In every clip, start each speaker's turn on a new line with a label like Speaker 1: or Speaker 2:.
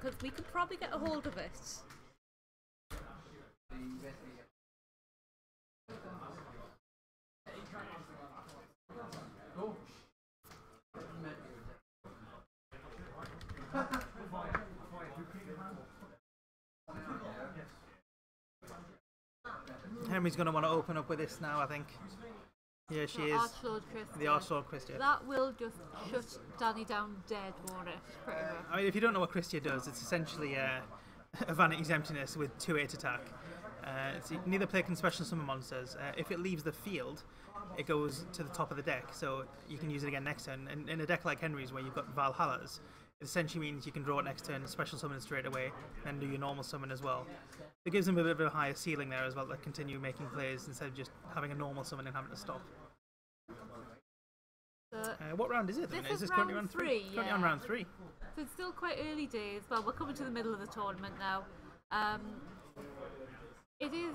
Speaker 1: because we could probably get a hold of it.
Speaker 2: Henry's going to want to open up with this now, I think. Yeah, she is.
Speaker 1: Archlord Christie.
Speaker 2: The Archlord Christie.
Speaker 1: That will just shut Danny down dead, won't it? Pretty much.
Speaker 2: I mean, if you don't know what Christia does, it's essentially a Vanity's Emptiness with 2/8 attack. You can either play can special summon monsters. If it leaves the field, it goes to the top of the deck, so you can use it again next turn. And in a deck like Henry's, where you've got Valhallas, it essentially means you can draw it next turn, special summon it straight away, and do your normal summon as well. It gives them a bit of a higher ceiling there as well, to continue making plays instead of just having a normal summon and having to stop. What round is it then?
Speaker 1: This is
Speaker 2: currently
Speaker 1: round 3?
Speaker 2: Currently
Speaker 1: yeah.
Speaker 2: on round 3.
Speaker 1: So it's still quite early days. Well, we're coming to the middle of the tournament now. It is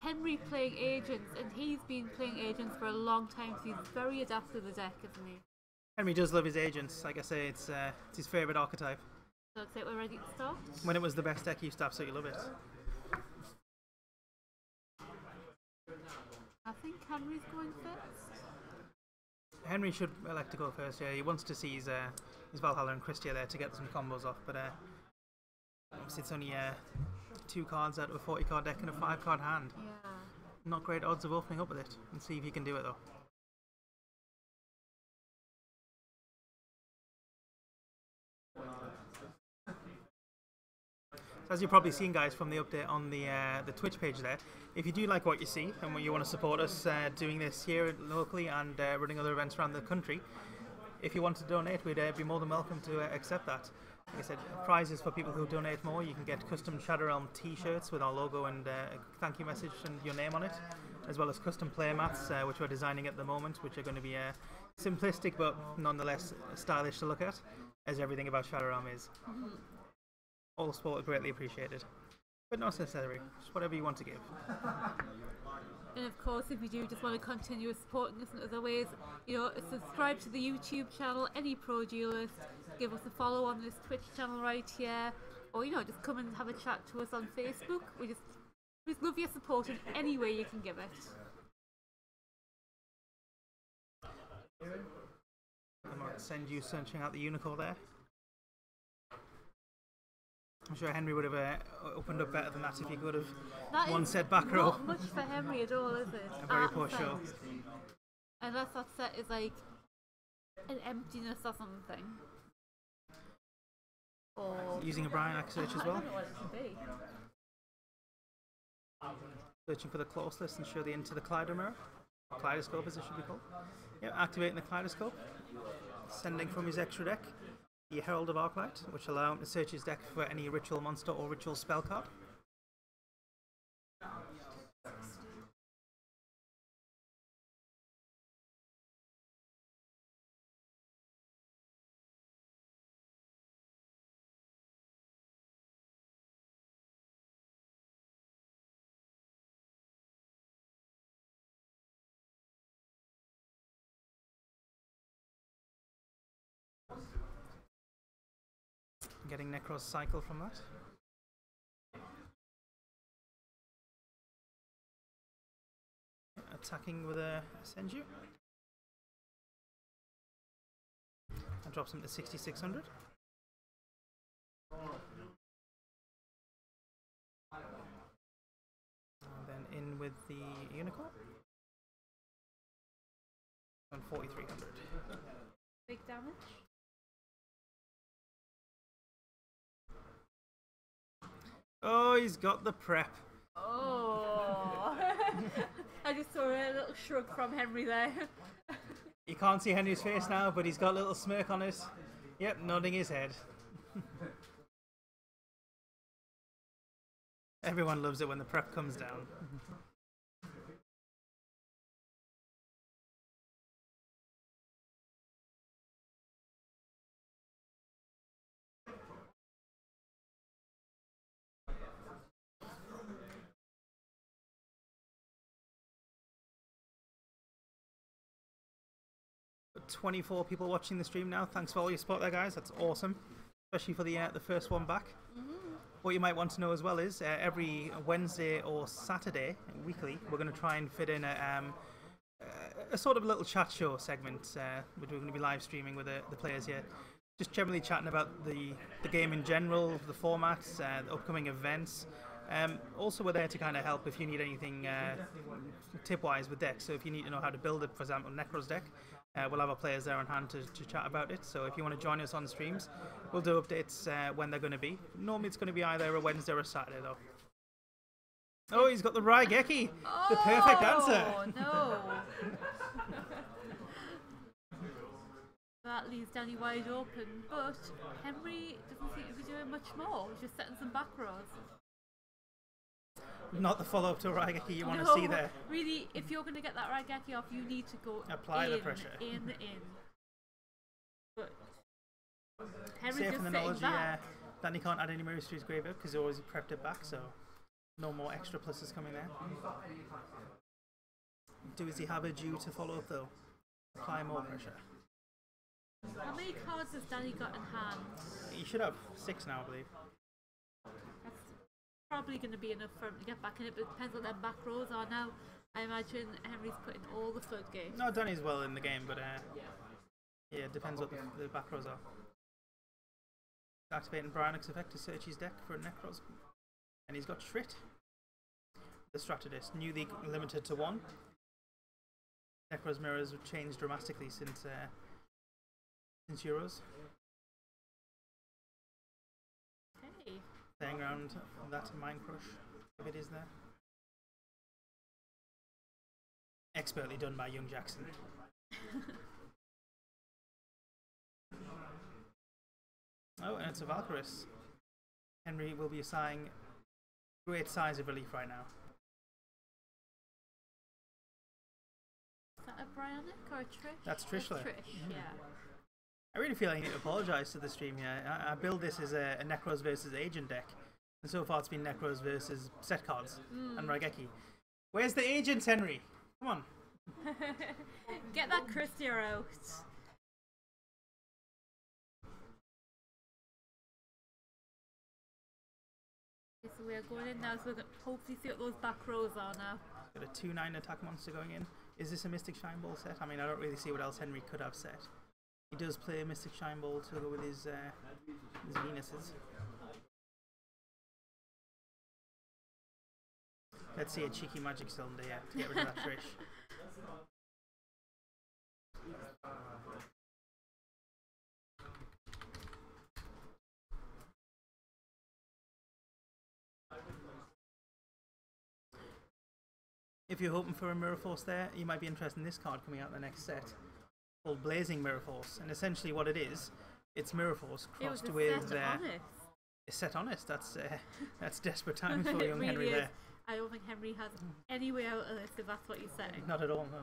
Speaker 1: Henry playing agents, and he's been playing agents for a long time, so he's very adept with the deck, isn't he?
Speaker 2: Henry does love his agents. Like I say, it's his favourite archetype.
Speaker 1: So looks like we're ready to start.
Speaker 2: When it was the best deck, he used to absolutely love it.
Speaker 1: I think Henry's going first.
Speaker 2: Henry should elect to go first. Yeah, he wants to see his Valhalla and Christia there to get some combos off, but obviously it's only 2 cards out of a 40-card deck and a 5-card hand.
Speaker 1: Yeah.
Speaker 2: Not great odds of opening up with it. And see if he can do it though. As you've probably seen, guys, from the update on the Twitch page there, if you do like what you see and you want to support us doing this here locally and running other events around the country, if you want to donate, we'd be more than welcome to accept that. Like I said, prizes for people who donate more. You can get custom Shadow Realm t-shirts with our logo and a thank you message and your name on it, as well as custom play mats, which we're designing at the moment, which are going to be simplistic but nonetheless stylish to look at, as everything about Shadow Realm is. All support greatly appreciated, but not necessary. Just whatever you want to give.
Speaker 1: And of course, if you do just want to continue supporting us in other ways, you know, subscribe to the YouTube channel, any pro duelist, give us a follow on this Twitch channel right here, or you know, just come and have a chat to us on Facebook. We just love your support in any way you can give it.
Speaker 2: I might send you searching out the Unicorn there. I'm sure Henry would have opened up better than that if he could have. One set back row.
Speaker 1: Not much for Henry at all, is it?
Speaker 2: A very poor show.
Speaker 1: Unless that set is like an emptiness or something. Or
Speaker 2: using a Brian Axe search as well.
Speaker 1: I don't know what it could be.
Speaker 2: Searching for the close list and show the into the Kaleidoscope as it should be called. Yeah, activating the Kaleidoscope. Sending from his extra deck the Herald of Arclight, which allow him to search his deck for any ritual monster or ritual spell card. Getting Nekroz cycle from that. Attacking with a Senju. That drops him to 6,600. And then in with the Unicorn. And 4,300.
Speaker 1: Big damage.
Speaker 2: Oh, he's got the prep.
Speaker 1: Oh, I just saw a little shrug from Henry there.
Speaker 2: You can't see Henry's face now, but he's got a little smirk on it. Yep, nodding his head. Everyone loves it when the prep comes down. But 24 people watching the stream now. Thanks for all your support there, guys. That's awesome. especially for the first one back. What you might want to know as well is every Wednesday or Saturday, weekly, we're going to try and fit in a sort of little chat show segment, which we're going to be live streaming with the players here. Just generally chatting about the game in general, the formats, the upcoming events. Also, we're there to kind of help if you need anything tip-wise with decks. So if you need to know how to build it, for example, Nekroz deck, we'll have our players there on hand to chat about it. So if you want to join us on streams, we'll do updates when they're going to be. Normally it's going to be either a Wednesday or a Saturday, though. Oh, he's got the Raigeki!
Speaker 1: Oh,
Speaker 2: the perfect answer!
Speaker 1: No! That leaves Danny wide open, but Henry doesn't seem to be doing much more. He's just setting some back rows.
Speaker 2: Not the follow-up to Raigeki you want to see there.
Speaker 1: Really, if you're going to get that Raigeki off, you need to go
Speaker 2: apply the pressure.
Speaker 1: In. But Henry's
Speaker 2: safe
Speaker 1: just
Speaker 2: in the
Speaker 1: sitting
Speaker 2: knowledge,
Speaker 1: back.
Speaker 2: Danny can't add any mirrors to his graveyard because he always prepped it back, so no more extra pluses coming there. Does he have a due to follow up though? Apply more pressure.
Speaker 1: How many cards has Danny got in hand?
Speaker 2: He should have 6 now, I believe.
Speaker 1: That's probably going to be enough for him to get back in it, but it depends what their back rows are now. I imagine Henry's putting all the floodgates.
Speaker 2: No, Danny's well in the game, but yeah, it depends what the back rows are. Activating Bryanix effect to search his deck for a Nekroz. And he's got Shrit. The Strategist, newly limited to 1. Nekroz mirrors have changed dramatically since Euros.
Speaker 1: Okay.
Speaker 2: Playing around that Mind Crush, if it is there. Expertly done by young Jackson. Oh, and it's a Valkyris. Henry will be assigning great size of relief right now.
Speaker 1: Is that a Bryanix or a Trish?
Speaker 2: That's Trish.
Speaker 1: Yeah.
Speaker 2: I really feel I need to apologise to the stream here. I build this as a Nekroz versus Agent deck. And so far it's been Nekroz versus set cards and Raigeki. Where's the Agents, Henry? Come on.
Speaker 1: Get that Christier out. Okay, so we are going in now, so we can hopefully see what those back rows are now.
Speaker 2: Got a 2/9 attack monster going in. Is this a Mystic Shine Ball set? I mean, I don't really see what else Henry could have set. He does play a Mystic Shine Ball to go with his Venuses. Let's see a cheeky Magic Cylinder, yeah, to get rid of that Trish. If you're hoping for a Mirror Force there, you might be interested in this card coming out in the next set, called Blazing Mirror Force. And essentially what it is, it's Mirror Force crossed with a set Honest. That's desperate times for young
Speaker 1: really
Speaker 2: Henry
Speaker 1: is.
Speaker 2: there.
Speaker 1: I don't think Henry has any way out of this if that's what you're saying.
Speaker 2: Not at all, no.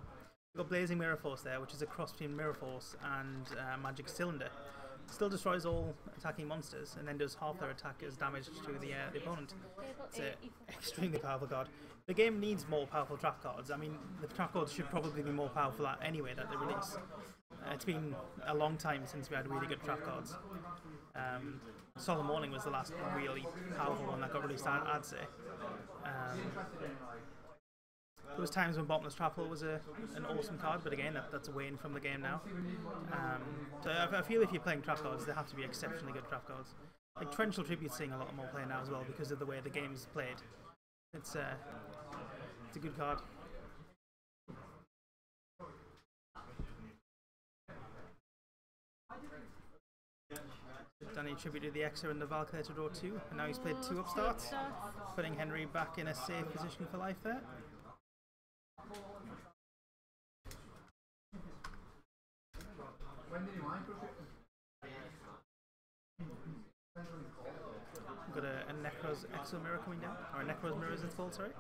Speaker 2: You've got Blazing Mirror Force there, which is a cross between Mirror Force and Magic Cylinder. Still destroys all attacking monsters, and then does half their attack as damage to the opponent. It's an extremely powerful card. The game needs more powerful trap cards. I mean, the trap cards should probably be more powerful anyway that they release. It's been a long time since we had really good trap cards. Solemn Morning was the last really powerful one that got released, I'd say. There was times when Bottomless Trapple was an awesome card, but again, that's away from the game now. So I feel if you're playing trap cards, they have to be exceptionally good trap cards. Like Torrential Tribute's seeing a lot more play now as well because of the way the game's played. It's a good card. Danny attributed the Exa and the Valkyrie to draw 2, and now he's played 2 upstarts, putting Henry back in a safe position for life there. Got a Nekroz Exo Mirror coming down, or a Nekroz Mirror as it's called, sorry.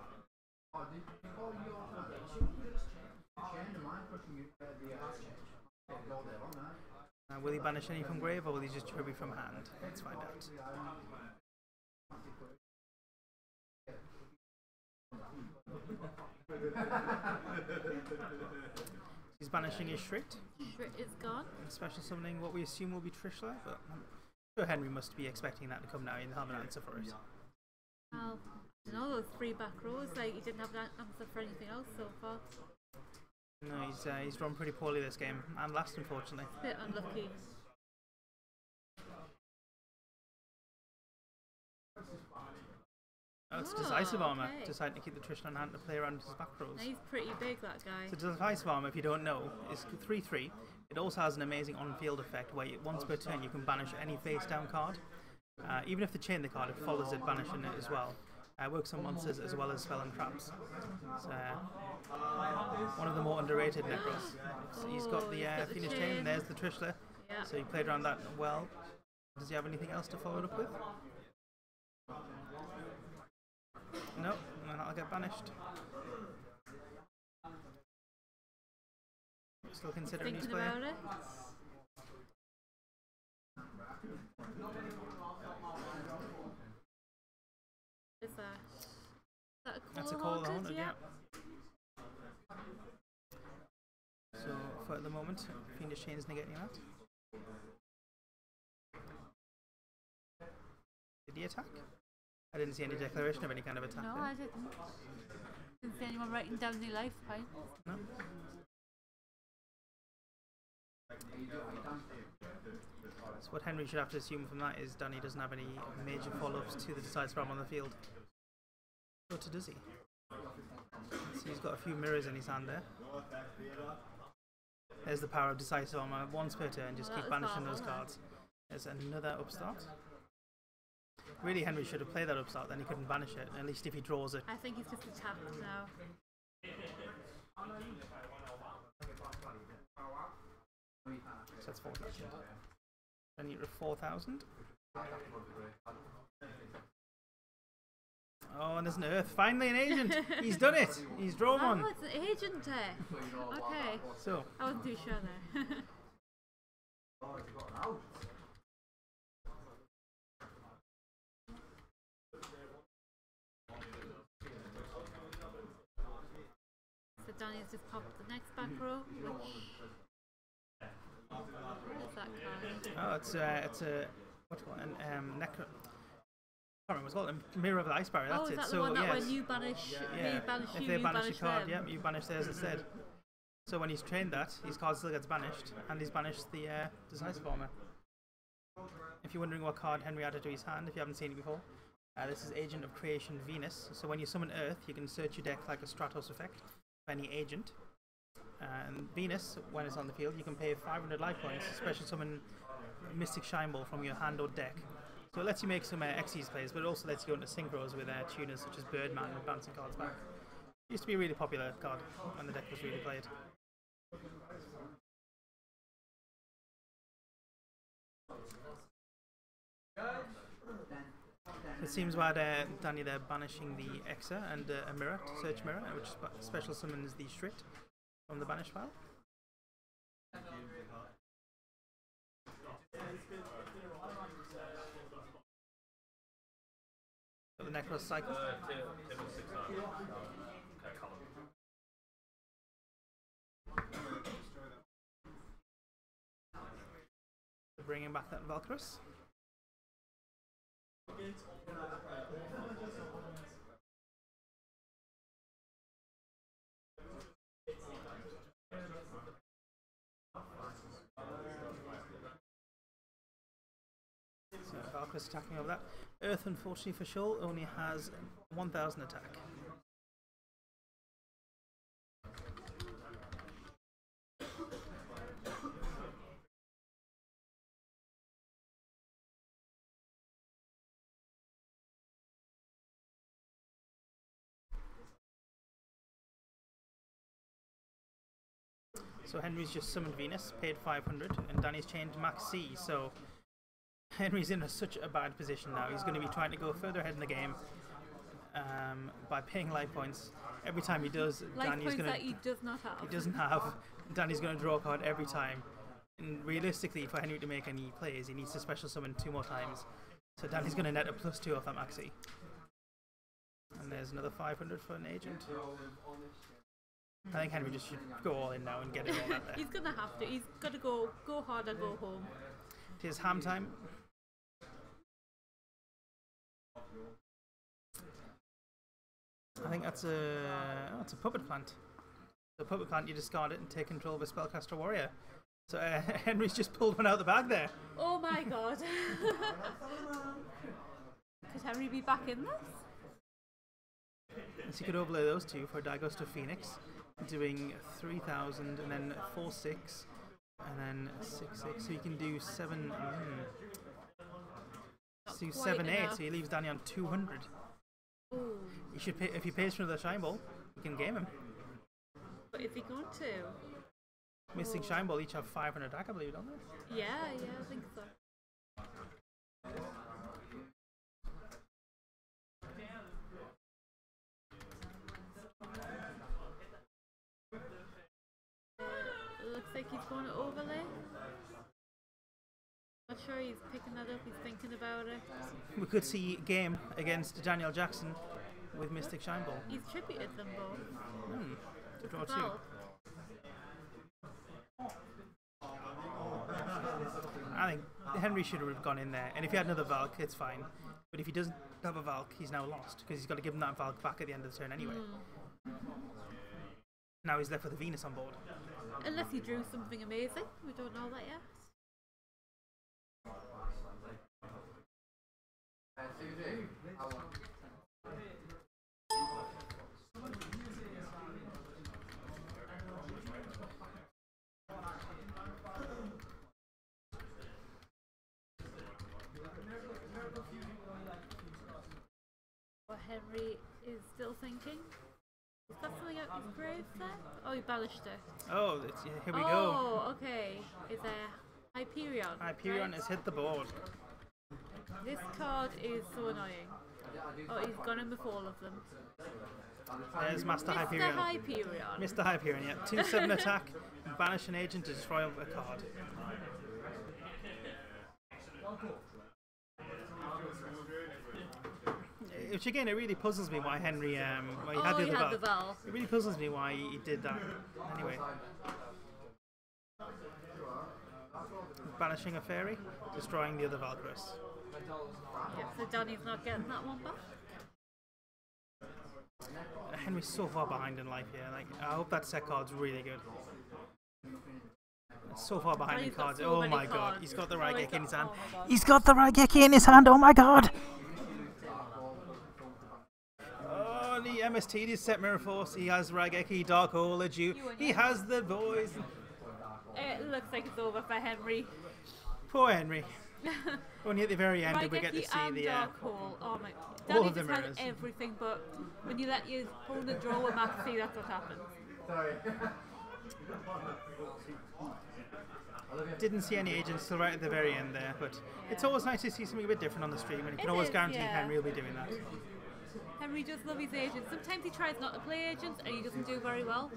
Speaker 2: Will he banish any from grave, or will he just tribute from hand? Let's find out. He's banishing his Shrit.
Speaker 1: Shrit is gone.
Speaker 2: Special summoning what we assume will be Trishla, but So Henry must be expecting that to come now and have an answer for it.
Speaker 1: Well, I don't know, those 3 back rows, like, he didn't have an answer for anything else so far.
Speaker 2: No, he's drawn pretty poorly this game, and last, unfortunately.
Speaker 1: A bit unlucky.
Speaker 2: Oh, it's decisive armor.
Speaker 1: Okay.
Speaker 2: Deciding to keep the Trishul on hand to play around his back rows.
Speaker 1: Now, he's pretty big, that guy.
Speaker 2: So decisive armor, if you don't know, is 3/3. It also has an amazing on-field effect where once per turn you can banish any face-down card. Even if they chain the card, it follows it, banishing it as well. Works on monsters as well as spell and traps. So, one of the more underrated Nekroz. So he's got the Phoenix chain, and there's the Trishul.
Speaker 1: Yeah.
Speaker 2: So he played around that well. Does he have anything else to follow it up with? No, and that'll get banished. Still considering his play.
Speaker 1: About it. Is that a call?
Speaker 2: That's a call
Speaker 1: haunted?
Speaker 2: yeah. So for the moment, Fiendish Chain's negating that. Did he attack? I didn't see any declaration of any kind of attack.
Speaker 1: No,
Speaker 2: there.
Speaker 1: I didn't. Didn't see anyone writing down the life points.
Speaker 2: No. So what Henry should have to assume from that is Danny doesn't have any major follow-ups to the decisive arm on the field. What does he? So he's got a few mirrors in his hand there. There's the power of decisive armor. Once per turn, just keep banishing those cards. There's another upstart. Really, Henry should have played that upstart, then he couldn't banish it, at least if he draws it.
Speaker 1: I think he's just attacked now.
Speaker 2: So that's 4,000. Then you're at 4,000. Oh, and there's an Earth. Finally an agent! He's done it! He's drawn one!
Speaker 1: Oh, it's an agent there! Okay.
Speaker 2: So.
Speaker 1: I wasn't too sure there. So Danny's just popped the next back row, which... What is that card?
Speaker 2: Oh, it's a what's it called? Nekroz. I can't remember what it's called. A Mirror of the Ice Barrier. That's
Speaker 1: is
Speaker 2: it.
Speaker 1: that
Speaker 2: So
Speaker 1: the one that
Speaker 2: yes,
Speaker 1: when you banish,
Speaker 2: yeah.
Speaker 1: if
Speaker 2: they
Speaker 1: you
Speaker 2: banish a card,
Speaker 1: them.
Speaker 2: yeah, you banish theirs instead. So when he's trained that, his card still gets banished, and he's banished the decisive armor. If you're wondering what card Henry added to his hand, if you haven't seen it before, this is Agent of Creation Venus. So when you summon Earth, you can search your deck like a Stratos effect for any agent. And Venus, when it's on the field, you can pay 500 life points, special summon Mystic Shine Ball from your hand or deck. So it lets you make some Xyz plays, but it also lets you go into synchros with tuners such as Birdman and bouncing cards back. It used to be a really popular card when the deck was really played. It seems we had Danny there banishing the Exa and a mirror, search mirror, which special summons the Strict from the banish file. The Nekroz cycle. Bringing back that Valkyros. So Valkyros attacking over that. Earth, unfortunately for Shul, only has 1,000 attack. So Henry's just summoned Venus, paid 500, and Danny's chained Max C, so Henry's in such a bad position now. He's going to be trying to go further ahead in the game by paying life points. Every time he does, Danny's going to...
Speaker 1: that he does not have.
Speaker 2: He doesn't have. Danny's going to draw a card every time. And realistically, for Henry to make any plays, he needs to special summon 2 more times. So Danny's going to net a +2 off that Maxi. And there's another 500 for an agent. I think Henry just should go all in now and get it all out there.
Speaker 1: He's gonna have to. He's gotta go hard or go home.
Speaker 2: It is ham time. I think that's a puppet plant. The puppet plant, you discard it and take control of a spellcaster warrior. So Henry's just pulled one out the bag there.
Speaker 1: Oh my god. Could Henry be back in this?
Speaker 2: So you could overlay those two for Dagosta Phoenix, doing 3,000 and then 4/6 and then 6/6. So you can do 7. So 7/8. So he leaves Danny on 200.
Speaker 1: Ooh.
Speaker 2: You should pay, if he pays for another Shine Ball, you can game him.
Speaker 1: But is he going to?
Speaker 2: Missing Shine Ball each have 500 attack, I believe, don't they?
Speaker 1: Yeah, I think so. Looks like he's going to overlay. Not sure he's picking that up, he's thinking about it.
Speaker 2: We could see game against Daniel Jackson with Mystic Shine Ball.
Speaker 1: He's tributed them both.
Speaker 2: To draw 2.
Speaker 1: Well,
Speaker 2: I think Henry should have gone in there, and if he had another Valk, it's fine. But if he doesn't have a Valk, he's now lost, because he's got to give him that Valk back at the end of the turn anyway. Now he's left with a Venus on board.
Speaker 1: unless he drew something amazing. We don't know that yet. What Henry is still thinking. Is that something out his grave there? Oh, he banished it.
Speaker 2: Oh, here we go.
Speaker 1: Oh, okay. Is there Hyperion?
Speaker 2: Hyperion has hit the board.
Speaker 1: This card is so annoying. Oh, he's gone in with all of them.
Speaker 2: There's Master Hyperion.
Speaker 1: Mr. Hyperion.
Speaker 2: Mr. Hyperion, yeah. 2/7 attack, banish an agent to destroy a card. Which again, it really puzzles me why Henry, why he had the other
Speaker 1: the Val.
Speaker 2: It really puzzles me why he did that. Anyway. Banishing a fairy, destroying the other Valkyries.
Speaker 1: Yeah, so Danny's not getting that one back.
Speaker 2: Henry's so far behind in life here. Like, I hope that set card's really good. So far behind in cards.
Speaker 1: So
Speaker 2: oh my god,
Speaker 1: cards.
Speaker 2: he's got the Raigeki in his hand.
Speaker 1: Oh
Speaker 2: He's got the Raigeki in his hand, oh my god! Oh, the MST, the Set Mirror Force, he has Raigeki, Dark Hole, a Jew. He has the boys.
Speaker 1: It looks like it's over for Henry.
Speaker 2: Poor Henry. Only at the very end did we get to see
Speaker 1: and
Speaker 2: the
Speaker 1: Dark Hole. Oh my god.
Speaker 2: all
Speaker 1: Danny
Speaker 2: of the
Speaker 1: just has
Speaker 2: mirrors.
Speaker 1: everything, but when you let your opponent draw a maxi, that's what happens.
Speaker 2: Didn't see any agents till right at the very end there, but it's always nice to see something a bit different on the stream, and you can
Speaker 1: It
Speaker 2: always
Speaker 1: is,
Speaker 2: guarantee
Speaker 1: yeah.
Speaker 2: Henry will be doing that.
Speaker 1: Henry does love his agents. Sometimes he tries not to play agents and he doesn't do very well.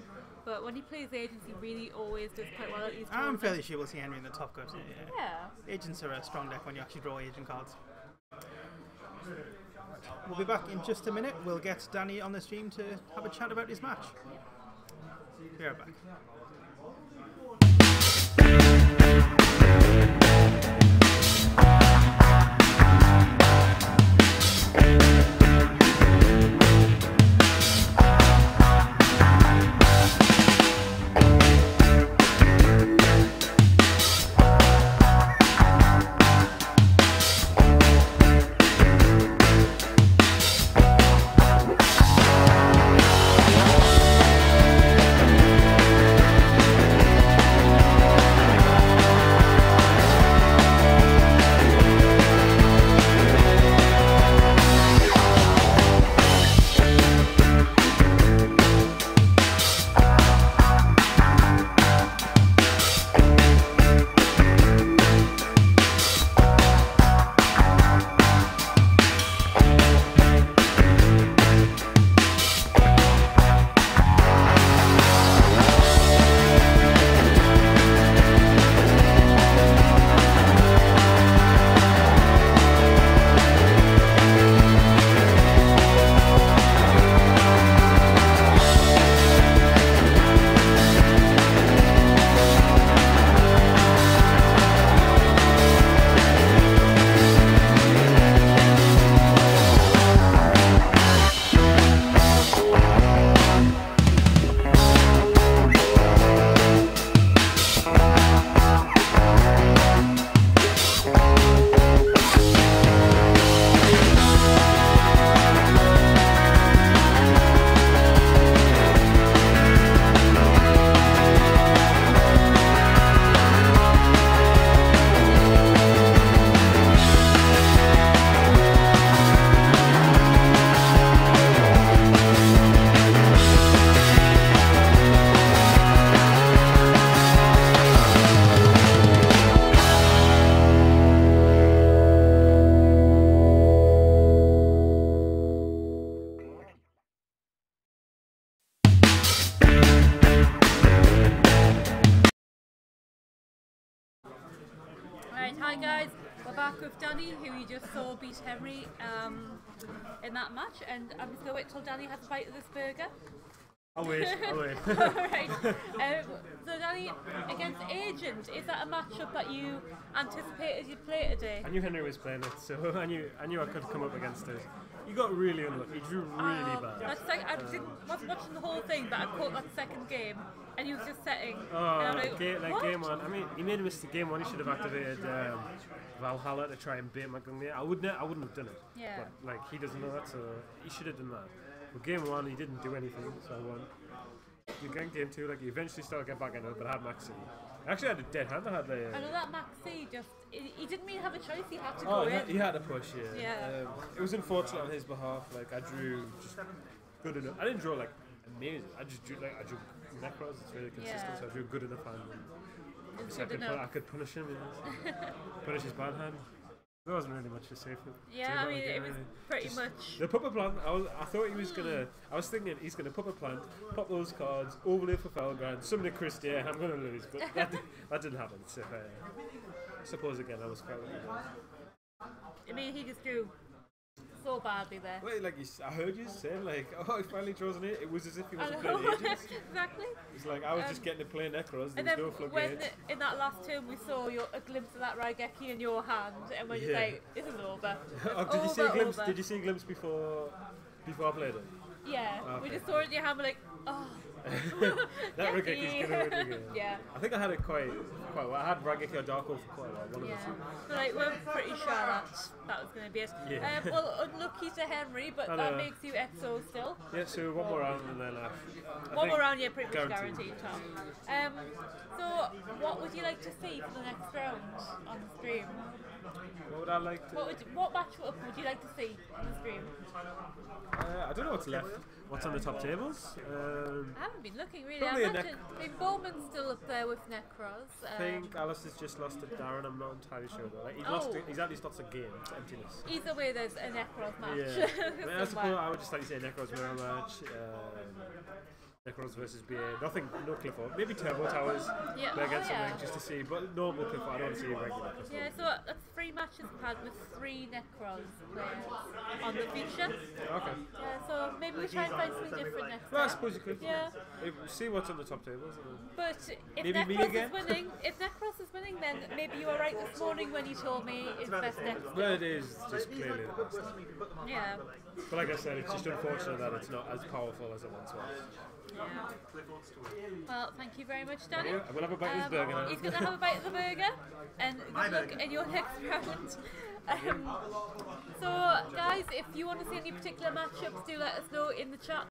Speaker 1: But when he plays agents, he really always does quite well at these
Speaker 2: I'm
Speaker 1: tournaments.
Speaker 2: fairly sure we'll see Henry in the top cut.
Speaker 1: Yeah.
Speaker 2: Agents are a strong deck when you actually draw agent cards. We'll be back in just a minute. We'll get Danny on the stream to have a chat about his match. Be right back.
Speaker 1: Danny, who you just saw beat Henry in that match, and I'm just going to wait till Danny has a bite of this burger.
Speaker 3: I'll wait.
Speaker 1: Alright. So Danny, against Agent, is that a matchup that you anticipated you'd play today?
Speaker 3: I knew Henry was playing it, so I knew I could come up against it. He got really unlucky. He drew really bad.
Speaker 1: That's like, wasn't watching the whole thing, but I caught that second game, and he was just setting.
Speaker 3: Oh, game one. I mean, he made a mistake. Game one, he should have activated Valhalla to try and bait Magungnia. I wouldn't have done it.
Speaker 1: Yeah.
Speaker 3: But like, he doesn't know that, so he should have done that. But game one, he didn't do anything, so I won. Again, game two, like, he eventually started getting back into it, but I had Maxi. I actually had a dead hand. I
Speaker 1: know that Maxi he didn't really have a choice. He had to go in.
Speaker 4: He had a push.
Speaker 1: Yeah.
Speaker 4: It was unfortunate on his behalf. Like I drew just good enough. I didn't draw like amazing. I drew Nekroz. It's really consistent. So I drew good enough hand. And I could punish him. Punish his bad hand. There wasn't really much to say for.
Speaker 1: Yeah, I mean it was pretty much.
Speaker 4: The puppet plant. I thought he was gonna. I was thinking he's gonna puppet plant, pop those cards, overlay for Felgrand, summon a Christie, and I'm gonna lose. But that didn't happen. So I suppose again I was quite lucky.
Speaker 1: I mean he just drew so badly there.
Speaker 4: Wait, like I heard you say like, oh, he finally draws an 8. It was as if he wasn't playing Agents.
Speaker 1: Exactly.
Speaker 4: It's like I was just getting to play Nekroz.
Speaker 1: And then when in that last turn we saw a glimpse of that Raigeki in your hand, and we're just like, this is over.
Speaker 4: Did you see a glimpse? Did you see a glimpse before I played it?
Speaker 1: Yeah, we just saw it in your hand. We're like, oh.
Speaker 4: That Raigeki's gonna win again.
Speaker 1: Yeah.
Speaker 4: I think I had it quite well. I had Raigeki or Darko for quite a while. One of the two.
Speaker 1: So like we're pretty sure that was going to be it.
Speaker 4: Yeah.
Speaker 1: Well, unlucky to Henry, but that makes you XO still.
Speaker 4: Yeah. So one more round and then
Speaker 1: one more round, yeah, pretty much guaranteed. So what would you like to see for the next round on the stream?
Speaker 4: What would I like to?
Speaker 1: What matchup would you like to see on the stream?
Speaker 4: I don't know what's left. What's on the top tables?
Speaker 1: I haven't been looking really.
Speaker 4: Probably
Speaker 1: I imagine Bowman's still up there with Nekroz.
Speaker 4: I think Alistair's just lost to Darren. I'm not entirely sure though. Like, he's at least lost a game. It's emptiness.
Speaker 1: Either way, there's a Nekroz match.
Speaker 4: Yeah. I mean, I suppose I would just like to say Nekroz mirror match. Nekroz versus BA. No Clifford. Maybe Turbo Towers.
Speaker 1: Yeah.
Speaker 4: Play against something just to see. But normal Clifford. I don't want to see a regular Clifford.
Speaker 1: Yeah, so that's 3 matches we've had with 3 Nekroz players on the feature.
Speaker 4: Okay.
Speaker 1: Yeah, so maybe we try and find something different next time.
Speaker 4: Well, I suppose you could.
Speaker 1: Yeah.
Speaker 4: See what's on the top tables.
Speaker 1: But if
Speaker 4: maybe
Speaker 1: Nekroz is winning, then maybe you were right this morning when you told me it's best next.
Speaker 4: Well, it is just clearly the best.
Speaker 1: Yeah.
Speaker 4: But like I said, it's just unfortunate that it's not as powerful as it once was.
Speaker 1: Yeah. Well, thank you very much, Danny.
Speaker 4: Yeah, we'll have a bite of this burger now.
Speaker 1: He's going to have a bite of the burger, and good luck in your next round. So, guys, if you want to see any particular matchups, do let us know in the chat.